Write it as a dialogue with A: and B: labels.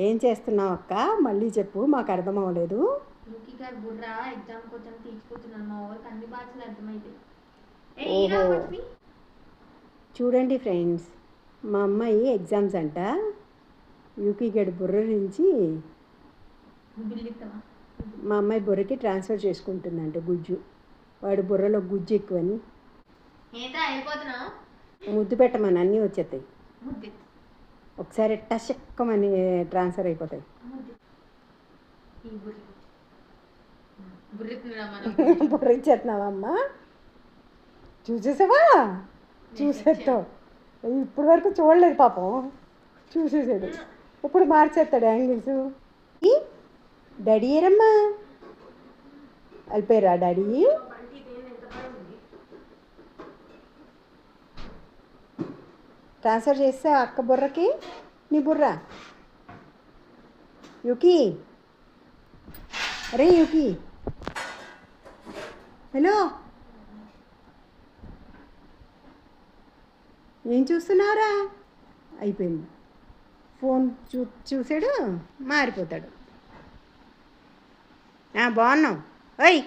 A: ఏం చేస్తున్నావు అక్క? మళ్ళీ చెప్పు, మాకు అర్థం అవ్వలేదు. ఓహో, చూడండి ఫ్రెండ్స్, మా అమ్మాయి ఎగ్జామ్స్ అంట. యూకీ గడి బుర్ర నుంచి మా అమ్మాయి బుర్రకి ట్రాన్స్ఫర్ చేసుకుంటుందంట గుజ్జు. వాడి బుర్రలో గుజ్జు ఎక్కువని ముద్దు పెట్టమని అన్నీ వచ్చేస్తాయి. ఒకసారి టషక్కమని ట్రాన్స్ఫర్ అయిపోతాయి. బుర్ర ఇచ్చేస్తున్నావా అమ్మా? చూసేసావా? చూసేస్తావు. ఇప్పటి వరకు చూడలేదు పాపం, చూసేసాడు. ఇప్పుడు మార్చేస్తాడు యాంగిల్స్. డాడీ ఏరమ్మా వెళ్ళిపోయారా డాడీ? ట్రాన్స్ఫర్ చేస్తా అక్క బుర్రకి నీ బుర్ర. యూకీ, అరే యూకీ, హలో, ఏం చూస్తున్నావురా? అయిపోయింది. ఫోన్ చూసాడు, మారిపోతాడు. బాగున్నావు. ఓయ్